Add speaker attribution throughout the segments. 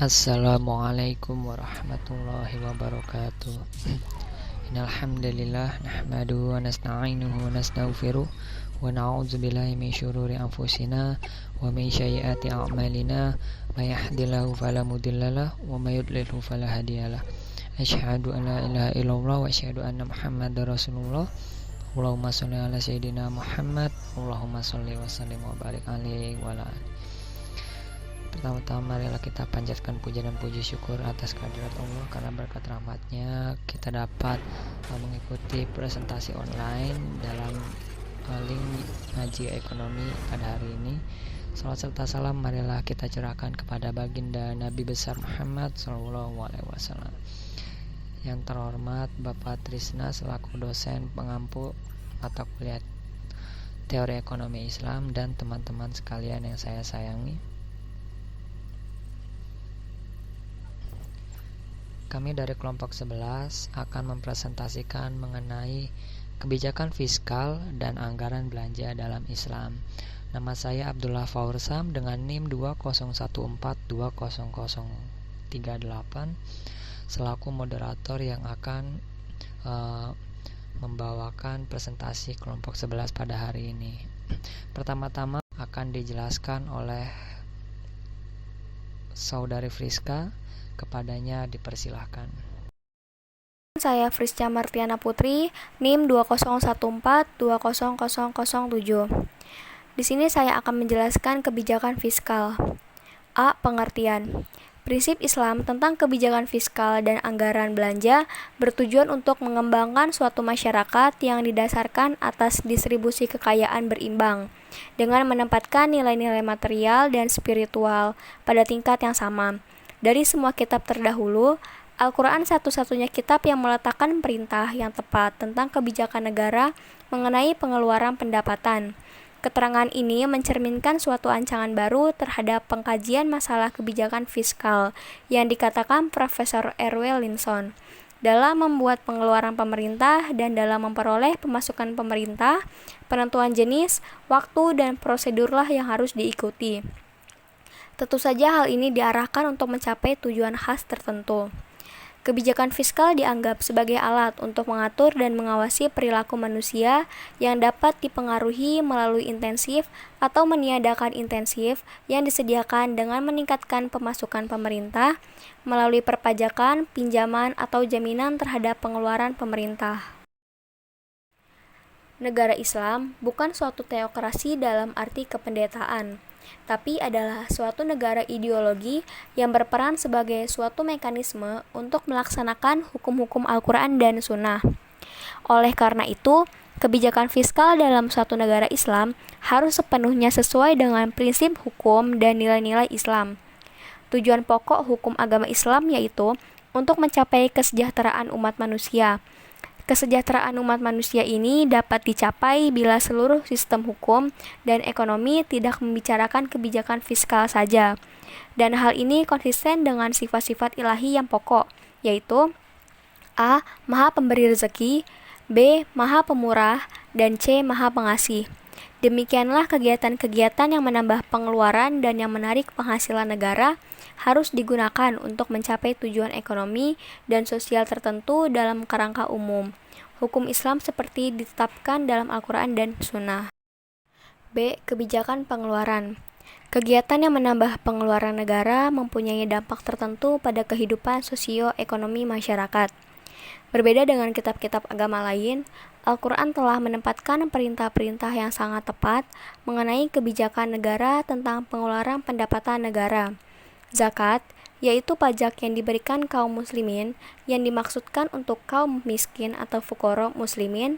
Speaker 1: Assalamualaikum warahmatullahi wabarakatuh. Innal hamdalillah nahmaduhu wa nasta'inuhu wa nastaghfiruh wa na'udzu billahi min syururi anfusina wa min sayyiati a'malina may yahdihillahu fala mudhillalah wa may yudlilhu fala hadiyalah. Asyhadu an la ilaha illallah wa asyhadu anna Muhammadar Rasulullah. Allahumma shalli ala sayyidina Muhammad. Allahumma shalli wa sallim wa barik alaihi wa ala alihi. Pertama-tama marilah kita panjatkan puja dan puji syukur atas kehadirat Allah, karena berkat rahmatnya kita dapat mengikuti presentasi online dalam link ngaji ekonomi pada hari ini. Salawat serta salam marilah kita curahkan kepada baginda Nabi besar Muhammad SAW. Yang terhormat Bapak Trisna selaku dosen pengampu mata kuliah teori ekonomi Islam, dan teman-teman sekalian yang saya sayangi. Kami dari kelompok 11 akan mempresentasikan mengenai kebijakan fiskal dan anggaran belanja dalam Islam. Nama saya Abdullah Faursam dengan NIM 201420038 selaku moderator yang akan membawakan presentasi kelompok 11 pada hari ini. Pertama-tama akan dijelaskan oleh Saudari Friska. Kepadanya dipersilahkan.
Speaker 2: Saya Friska Martiana Putri, NIM 201420007. Di sini saya akan menjelaskan kebijakan fiskal. A. Pengertian. Prinsip Islam tentang kebijakan fiskal dan anggaran belanja bertujuan untuk mengembangkan suatu masyarakat yang didasarkan atas distribusi kekayaan berimbang, dengan menempatkan nilai-nilai material dan spiritual pada tingkat yang sama. Dari semua kitab terdahulu, Al-Quran satu-satunya kitab yang meletakkan perintah yang tepat tentang kebijakan negara mengenai pengeluaran pendapatan. Keterangan ini mencerminkan suatu ancaman baru terhadap pengkajian masalah kebijakan fiskal yang dikatakan Profesor R.W. Linson. Dalam membuat pengeluaran pemerintah dan dalam memperoleh pemasukan pemerintah, penentuan jenis, waktu, dan prosedurlah yang harus diikuti. Tentu saja hal ini diarahkan untuk mencapai tujuan khas tertentu. Kebijakan fiskal dianggap sebagai alat untuk mengatur dan mengawasi perilaku manusia yang dapat dipengaruhi melalui intensif atau meniadakan intensif yang disediakan dengan meningkatkan pemasukan pemerintah melalui perpajakan, pinjaman, atau jaminan terhadap pengeluaran pemerintah. Negara Islam bukan suatu teokrasi dalam arti kependetaan, tapi adalah suatu negara ideologi yang berperan sebagai suatu mekanisme untuk melaksanakan hukum-hukum Al-Quran dan Sunnah. Oleh karena itu, kebijakan fiskal dalam suatu negara Islam harus sepenuhnya sesuai dengan prinsip hukum dan nilai-nilai Islam. Tujuan pokok hukum agama Islam yaitu untuk mencapai kesejahteraan umat manusia. Kesejahteraan umat manusia ini dapat dicapai bila seluruh sistem hukum dan ekonomi tidak membicarakan kebijakan fiskal saja. Dan hal ini konsisten dengan sifat-sifat ilahi yang pokok, yaitu A. Maha pemberi rezeki, B. Maha pemurah, dan C. Maha pengasih. Demikianlah kegiatan-kegiatan yang menambah pengeluaran dan yang menarik penghasilan negara harus digunakan untuk mencapai tujuan ekonomi dan sosial tertentu dalam kerangka umum. Hukum Islam seperti ditetapkan dalam Al-Quran dan Sunnah. B. Kebijakan pengeluaran. Kegiatan yang menambah pengeluaran negara mempunyai dampak tertentu pada kehidupan sosio-ekonomi masyarakat. Berbeda dengan kitab-kitab agama lain, Al-Quran telah menempatkan perintah-perintah yang sangat tepat mengenai kebijakan negara tentang pengeluaran pendapatan negara. Zakat, yaitu pajak yang diberikan kaum muslimin, yang dimaksudkan untuk kaum miskin atau fuqara muslimin,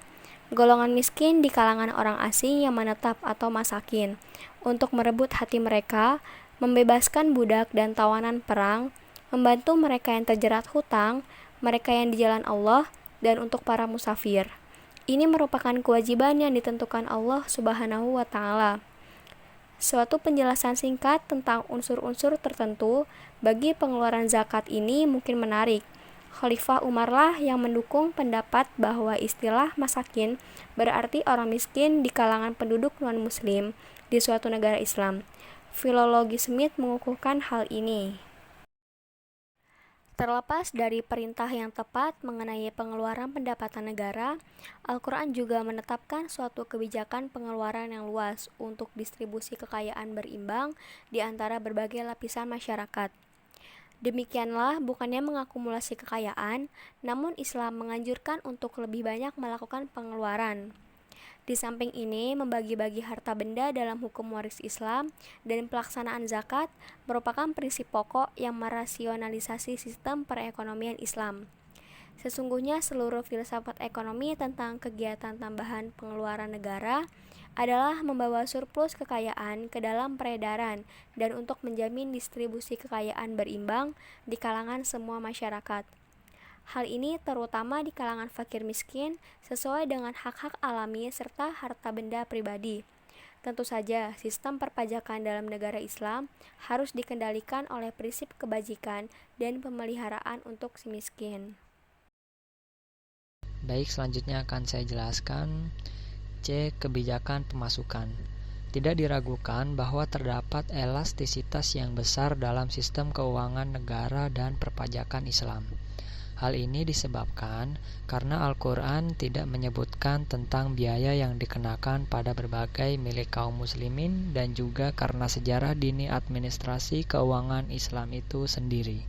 Speaker 2: golongan miskin di kalangan orang asing yang menetap atau masakin, untuk merebut hati mereka, membebaskan budak dan tawanan perang, membantu mereka yang terjerat hutang, mereka yang di jalan Allah, dan untuk para musafir. Ini merupakan kewajiban yang ditentukan Allah Subhanahu wa Ta'ala. Suatu penjelasan singkat tentang unsur-unsur tertentu bagi pengeluaran zakat ini mungkin menarik. Khalifah Umarlah yang mendukung pendapat bahwa istilah masakin berarti orang miskin di kalangan penduduk non-muslim di suatu negara Islam. Filologi Smith mengukuhkan hal ini. Terlepas dari perintah yang tepat mengenai pengeluaran pendapatan negara, Al-Quran juga menetapkan suatu kebijakan pengeluaran yang luas untuk distribusi kekayaan berimbang di antara berbagai lapisan masyarakat. Demikianlah bukannya mengakumulasi kekayaan, namun Islam menganjurkan untuk lebih banyak melakukan pengeluaran. Di samping ini, membagi-bagi harta benda dalam hukum waris Islam dan pelaksanaan zakat merupakan prinsip pokok yang merasionalisasi sistem perekonomian Islam. Sesungguhnya seluruh filsafat ekonomi tentang kegiatan tambahan pengeluaran negara adalah membawa surplus kekayaan ke dalam peredaran dan untuk menjamin distribusi kekayaan berimbang di kalangan semua masyarakat. Hal ini terutama di kalangan fakir miskin sesuai dengan hak-hak alami serta harta benda pribadi. Tentu saja, sistem perpajakan dalam negara Islam harus dikendalikan oleh prinsip kebajikan dan pemeliharaan untuk si miskin.
Speaker 1: Baik, selanjutnya akan saya jelaskan C. Kebijakan pemasukan. Tidak diragukan bahwa terdapat elastisitas yang besar dalam sistem keuangan negara dan perpajakan Islam. Hal ini disebabkan karena Al-Quran tidak menyebutkan tentang biaya yang dikenakan pada berbagai milik kaum muslimin dan juga karena sejarah dini administrasi keuangan Islam itu sendiri.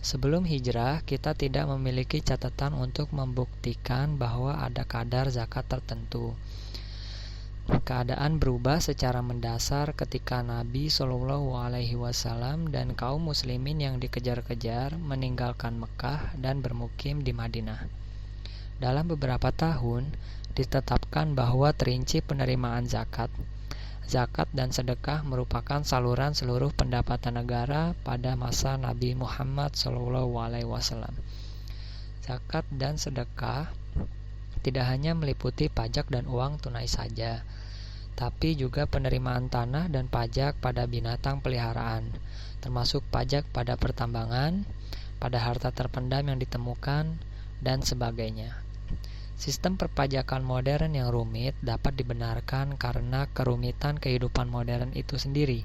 Speaker 1: Sebelum hijrah, kita tidak memiliki catatan untuk membuktikan bahwa ada kadar zakat tertentu. Keadaan berubah secara mendasar ketika Nabi Shallallahu Alaihi Wasallam dan kaum muslimin yang dikejar-kejar meninggalkan Mekah dan bermukim di Madinah. Dalam beberapa tahun, ditetapkan bahwa terinci penerimaan zakat. Zakat dan sedekah merupakan saluran seluruh pendapatan negara pada masa Nabi Muhammad Shallallahu Alaihi Wasallam. Zakat dan sedekah tidak hanya meliputi pajak dan uang tunai saja, tapi juga penerimaan tanah dan pajak pada binatang peliharaan, termasuk pajak pada pertambangan, pada harta terpendam yang ditemukan, dan sebagainya. Sistem perpajakan modern yang rumit dapat dibenarkan karena kerumitan kehidupan modern itu sendiri.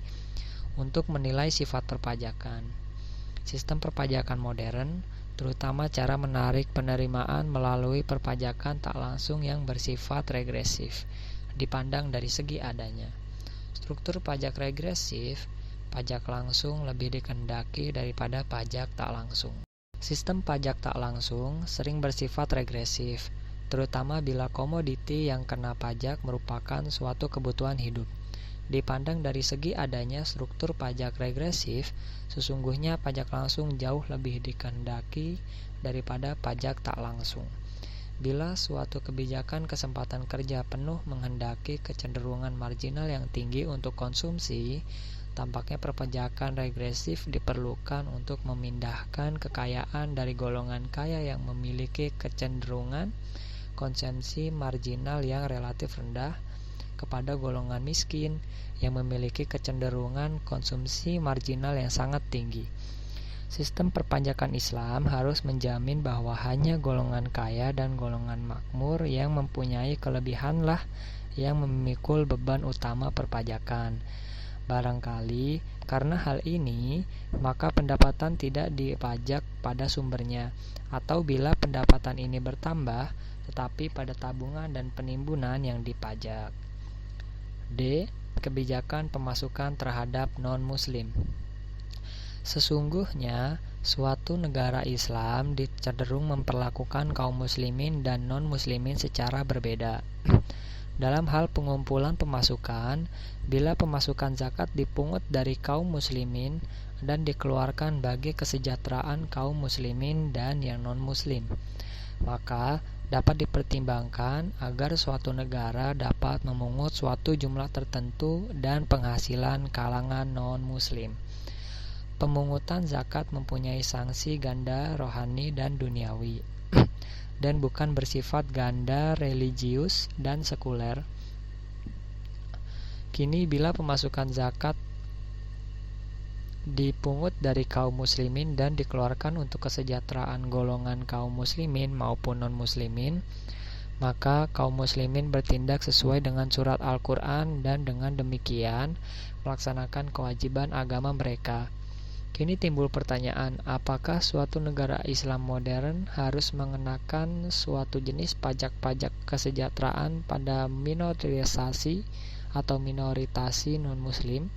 Speaker 1: Untuk menilai sifat perpajakan, sistem perpajakan modern, terutama cara menarik penerimaan melalui perpajakan tak langsung yang bersifat regresif, dipandang dari segi adanya. Struktur pajak regresif, pajak langsung lebih dikehendaki daripada pajak tak langsung. Sistem pajak tak langsung sering bersifat regresif, terutama bila komoditi yang kena pajak merupakan suatu kebutuhan hidup. Dipandang dari segi adanya struktur pajak regresif, sesungguhnya pajak langsung jauh lebih dikehendaki daripada pajak tak langsung. Bila suatu kebijakan kesempatan kerja penuh menghendaki kecenderungan marginal yang tinggi untuk konsumsi, tampaknya perpajakan regresif diperlukan untuk memindahkan kekayaan dari golongan kaya yang memiliki kecenderungan konsumsi marginal yang relatif rendah kepada golongan miskin yang memiliki kecenderungan konsumsi marginal yang sangat tinggi. Sistem perpajakan Islam harus menjamin bahwa hanya golongan kaya dan golongan makmur yang mempunyai kelebihanlah yang memikul beban utama perpajakan. Barangkali karena hal ini, maka pendapatan tidak dipajak pada sumbernya, atau bila pendapatan ini bertambah, tetapi pada tabungan dan penimbunan yang dipajak. D. Kebijakan pemasukan terhadap non-muslim. Sesungguhnya, suatu negara Islam cenderung memperlakukan kaum muslimin dan non-muslimin secara berbeda. Dalam hal pengumpulan pemasukan, bila pemasukan zakat dipungut dari kaum muslimin dan dikeluarkan bagi kesejahteraan kaum muslimin dan yang non-muslim, maka dapat dipertimbangkan agar suatu negara dapat memungut suatu jumlah tertentu dan penghasilan kalangan non-muslim. Pemungutan zakat mempunyai sanksi ganda rohani dan duniawi, dan bukan bersifat ganda religius dan sekuler. Kini bila pemasukan zakat dipungut dari kaum muslimin dan dikeluarkan untuk kesejahteraan golongan kaum muslimin maupun non-muslimin, maka kaum muslimin bertindak sesuai dengan surat Al-Quran dan dengan demikian melaksanakan kewajiban agama mereka. Kini timbul pertanyaan, apakah suatu negara Islam modern harus mengenakan suatu jenis pajak-pajak kesejahteraan pada minorisasi atau minoritasi non-muslim?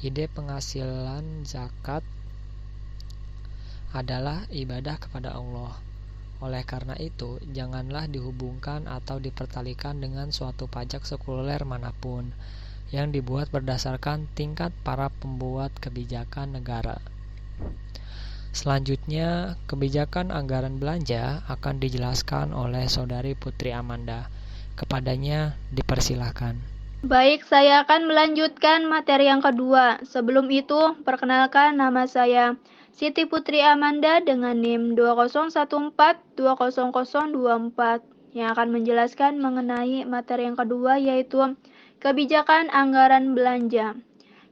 Speaker 1: Ide penghasilan zakat adalah ibadah kepada Allah. Oleh karena itu, janganlah dihubungkan atau dipertalikan dengan suatu pajak sekuler manapun yang dibuat berdasarkan tingkat para pembuat kebijakan negara. Selanjutnya, kebijakan anggaran belanja akan dijelaskan oleh Saudari Putri Amanda. Kepadanya dipersilahkan.
Speaker 3: Baik, saya akan melanjutkan materi yang kedua. Sebelum itu, perkenalkan nama saya Siti Putri Amanda dengan NIM 2014200024 yang akan menjelaskan mengenai materi yang kedua yaitu kebijakan anggaran belanja.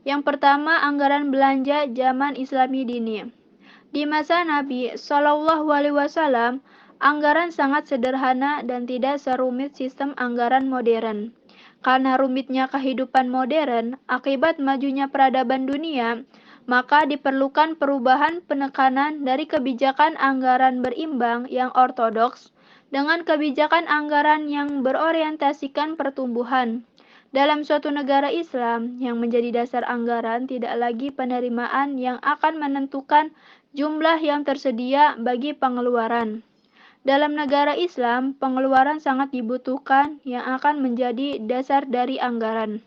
Speaker 3: Yang pertama, anggaran belanja zaman Islami dini. Di masa Nabi Shallallahu Alaihi Wasallam, anggaran sangat sederhana dan tidak serumit sistem anggaran modern. Karena rumitnya kehidupan modern akibat majunya peradaban dunia, maka diperlukan perubahan penekanan dari kebijakan anggaran berimbang yang ortodoks dengan kebijakan anggaran yang berorientasikan pertumbuhan. Dalam suatu negara Islam, yang menjadi dasar anggaran tidak lagi penerimaan yang akan menentukan jumlah yang tersedia bagi pengeluaran. Dalam negara Islam, pengeluaran sangat dibutuhkan yang akan menjadi dasar dari anggaran.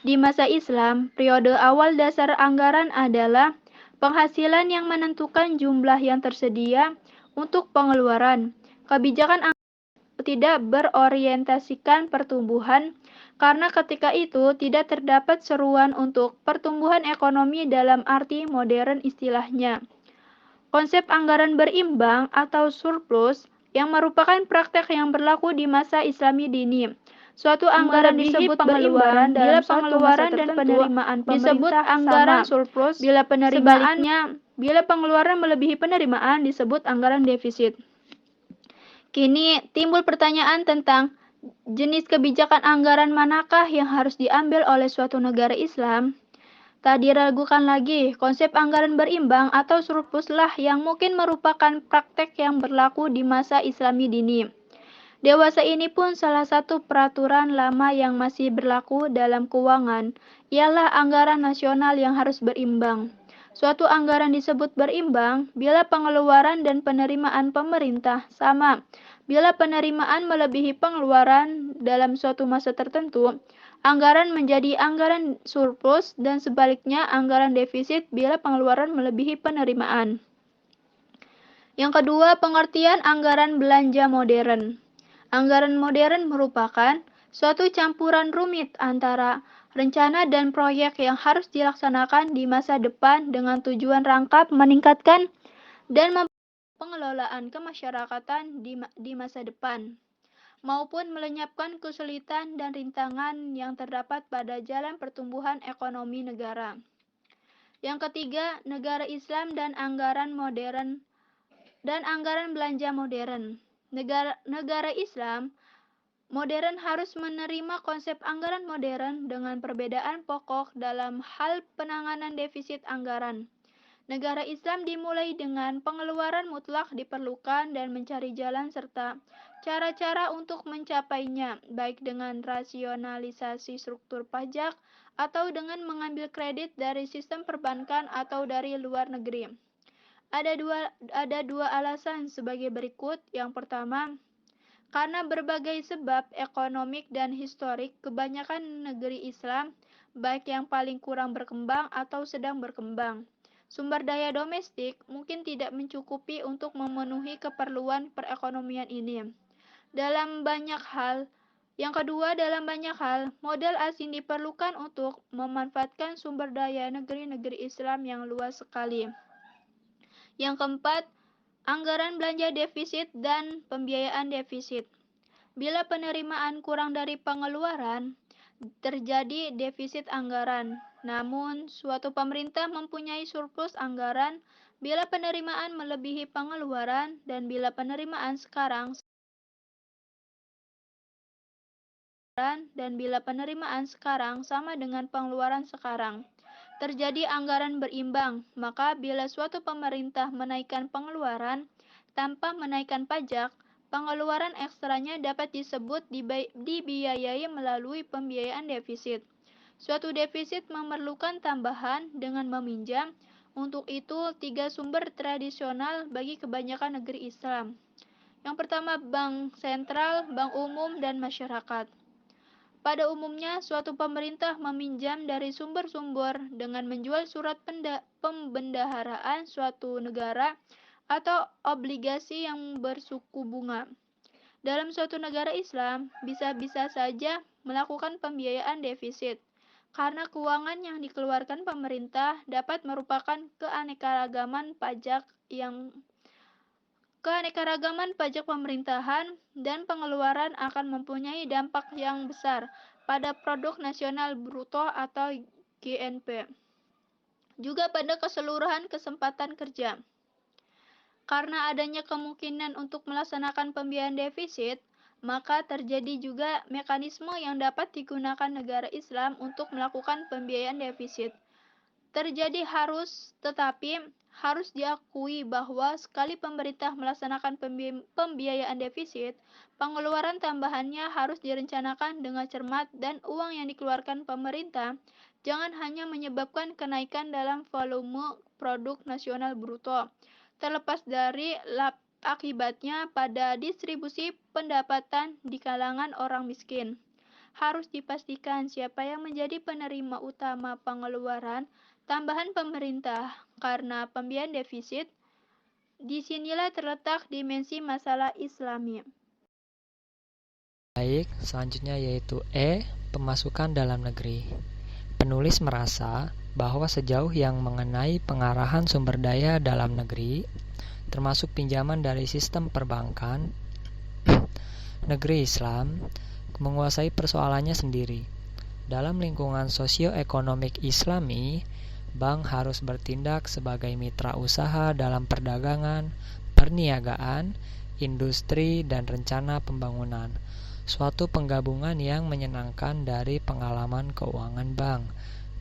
Speaker 3: Di masa Islam, periode awal dasar anggaran adalah penghasilan yang menentukan jumlah yang tersedia untuk pengeluaran. Kebijakan anggaran tidak berorientasikan pertumbuhan karena ketika itu tidak terdapat seruan untuk pertumbuhan ekonomi dalam arti modern istilahnya. Konsep anggaran berimbang atau surplus yang merupakan praktek yang berlaku di masa Islami dini. Suatu anggaran disebut pengeluaran bila pengeluaran dan penerimaan disebut anggaran surplus. Bila penerimaannya, bila pengeluaran melebihi penerimaan disebut anggaran defisit. Kini timbul pertanyaan tentang jenis kebijakan anggaran manakah yang harus diambil oleh suatu negara Islam. Tak diragukan lagi, konsep anggaran berimbang atau surpluslah yang mungkin merupakan praktek yang berlaku di masa Islami dini. Dewasa ini pun salah satu peraturan lama yang masih berlaku dalam keuangan, ialah anggaran nasional yang harus berimbang. Suatu anggaran disebut berimbang bila pengeluaran dan penerimaan pemerintah sama. Bila penerimaan melebihi pengeluaran dalam suatu masa tertentu, anggaran menjadi anggaran surplus dan sebaliknya anggaran defisit bila pengeluaran melebihi penerimaan. Yang kedua, pengertian anggaran belanja modern. Anggaran modern merupakan suatu campuran rumit antara rencana dan proyek yang harus dilaksanakan di masa depan dengan tujuan rangkap meningkatkan dan pengelolaan kemasyarakatan di masa depan, maupun melenyapkan kesulitan dan rintangan yang terdapat pada jalan pertumbuhan ekonomi negara. Yang ketiga, negara Islam dan anggaran modern dan anggaran belanja modern. Negara Islam modern harus menerima konsep anggaran modern dengan perbedaan pokok dalam hal penanganan defisit anggaran. Negara Islam dimulai dengan pengeluaran mutlak diperlukan dan mencari jalan serta cara-cara untuk mencapainya, baik dengan rasionalisasi struktur pajak atau dengan mengambil kredit dari sistem perbankan atau dari luar negeri. Ada dua alasan sebagai berikut. Yang pertama, karena berbagai sebab ekonomik dan historik, kebanyakan negeri Islam, baik yang paling kurang berkembang atau sedang berkembang, sumber daya domestik mungkin tidak mencukupi untuk memenuhi keperluan perekonomian ini. Yang kedua, dalam banyak hal, modal asing diperlukan untuk memanfaatkan sumber daya negeri-negeri Islam yang luas sekali. Yang keempat, anggaran belanja defisit dan pembiayaan defisit. Bila penerimaan kurang dari pengeluaran, terjadi defisit anggaran. Namun, suatu pemerintah mempunyai surplus anggaran bila penerimaan melebihi pengeluaran dan bila penerimaan sekarang sama dengan pengeluaran sekarang. terjadi anggaran berimbang, maka bila suatu pemerintah menaikkan pengeluaran tanpa menaikkan pajak, pengeluaran ekstranya dapat disebut dibiayai melalui pembiayaan defisit. Suatu defisit memerlukan tambahan dengan meminjam. Untuk itu, 3 sumber tradisional bagi kebanyakan negeri Islam. Yang pertama, bank sentral, bank umum, dan masyarakat. Pada umumnya, suatu pemerintah meminjam dari sumber-sumber dengan menjual surat pembendaharaan suatu negara atau obligasi yang bersuku bunga. Dalam suatu negara Islam, bisa-bisa saja melakukan pembiayaan defisit, karena keuangan yang dikeluarkan pemerintah dapat merupakan keanekaragaman pajak pemerintahan, dan pengeluaran akan mempunyai dampak yang besar pada produk nasional bruto atau GNP, juga pada keseluruhan kesempatan kerja. Karena adanya kemungkinan untuk melaksanakan pembiayaan defisit, maka terjadi juga mekanisme yang dapat digunakan negara Islam untuk melakukan pembiayaan defisit. Tetapi harus diakui bahwa sekali pemerintah melaksanakan pembiayaan defisit, pengeluaran tambahannya harus direncanakan dengan cermat, dan uang yang dikeluarkan pemerintah jangan hanya menyebabkan kenaikan dalam volume produk nasional bruto, terlepas dari akibatnya pada distribusi pendapatan di kalangan orang miskin. Harus dipastikan siapa yang menjadi penerima utama pengeluaran tambahan pemerintah karena pembiayaan defisit. Disinilah terletak dimensi masalah Islami.
Speaker 1: Baik, selanjutnya yaitu E. Pemasukan dalam negeri. Penulis merasa bahwa sejauh yang mengenai pengarahan sumber daya dalam negeri, termasuk pinjaman dari sistem perbankan, negeri Islam menguasai persoalannya sendiri. Dalam lingkungan sosioekonomik Islami, bank harus bertindak sebagai mitra usaha dalam perdagangan, perniagaan, industri, dan rencana pembangunan. Suatu penggabungan yang menyenangkan dari pengalaman keuangan bank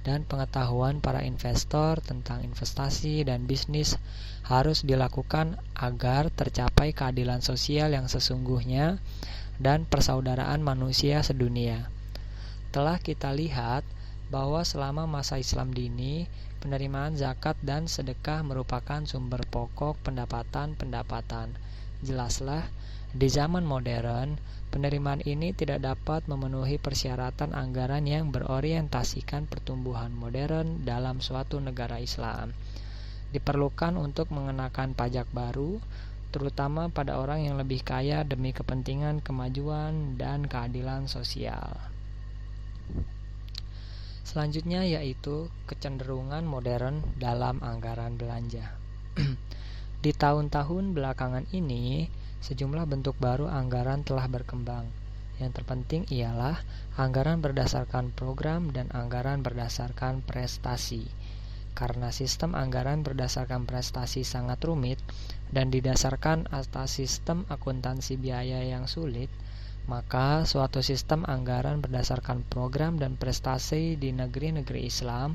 Speaker 1: dan pengetahuan para investor tentang investasi dan bisnis harus dilakukan agar tercapai keadilan sosial yang sesungguhnya dan persaudaraan manusia sedunia. Telah kita lihat bahwa selama masa Islam dini, penerimaan zakat dan sedekah merupakan sumber pokok pendapatan. Jelaslah, di zaman modern, penerimaan ini tidak dapat memenuhi persyaratan anggaran yang berorientasikan pertumbuhan modern dalam suatu negara Islam. Diperlukan untuk mengenakan pajak baru, terutama pada orang yang lebih kaya demi kepentingan kemajuan dan keadilan sosial. Selanjutnya yaitu kecenderungan modern dalam anggaran belanja. Di tahun-tahun belakangan ini, sejumlah bentuk baru anggaran telah berkembang. Yang terpenting ialah anggaran berdasarkan program dan anggaran berdasarkan prestasi. Karena sistem anggaran berdasarkan prestasi sangat rumit dan didasarkan atas sistem akuntansi biaya yang sulit, maka suatu sistem anggaran berdasarkan program dan prestasi di negeri-negeri Islam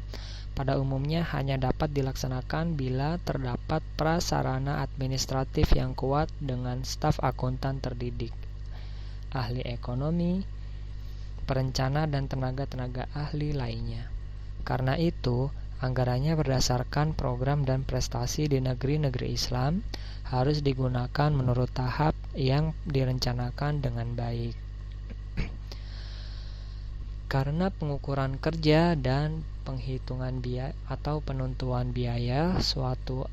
Speaker 1: pada umumnya hanya dapat dilaksanakan bila terdapat prasarana administratif yang kuat dengan staf akuntan terdidik, ahli ekonomi, perencana, dan tenaga-tenaga ahli lainnya. Karena itu, anggarannya berdasarkan program dan prestasi di negeri-negeri Islam harus digunakan menurut tahap yang direncanakan dengan baik. Karena pengukuran kerja dan penghitungan biaya atau penentuan biaya suatu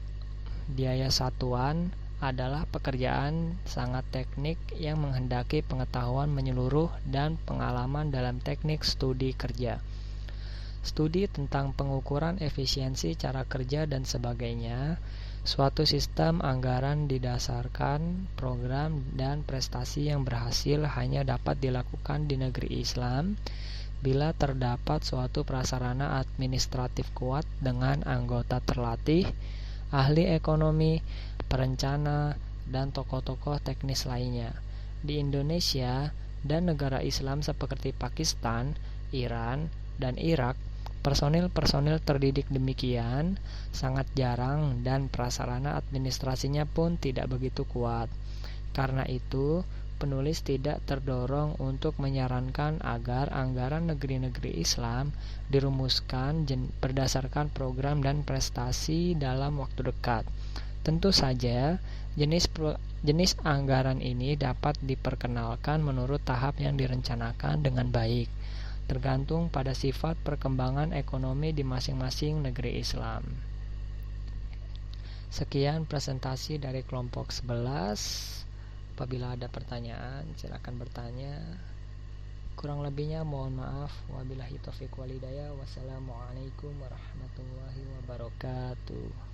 Speaker 1: biaya satuan adalah pekerjaan sangat teknik yang menghendaki pengetahuan menyeluruh dan pengalaman dalam teknik studi kerja. Studi tentang pengukuran efisiensi cara kerja dan sebagainya. Suatu sistem anggaran didasarkan program dan prestasi yang berhasil hanya dapat dilakukan di negeri Islam bila terdapat suatu prasarana administratif kuat dengan anggota terlatih, ahli ekonomi, perencana, dan tokoh-tokoh teknis lainnya. Di Indonesia dan negara Islam seperti Pakistan, Iran, dan Irak, Personil-personil terdidik demikian sangat jarang dan prasarana administrasinya pun tidak begitu kuat. Karena itu, penulis tidak terdorong untuk menyarankan agar anggaran negeri-negeri Islam dirumuskan berdasarkan program dan prestasi dalam waktu dekat. Tentu saja, jenis anggaran ini dapat diperkenalkan menurut tahap yang direncanakan dengan baik, tergantung pada sifat perkembangan ekonomi di masing-masing negeri Islam. Sekian presentasi dari kelompok 11. Apabila ada pertanyaan, silakan bertanya. Kurang lebihnya mohon maaf. Wabillahi taufiq wal hidayah. Wassalamualaikum warahmatullahi wabarakatuh.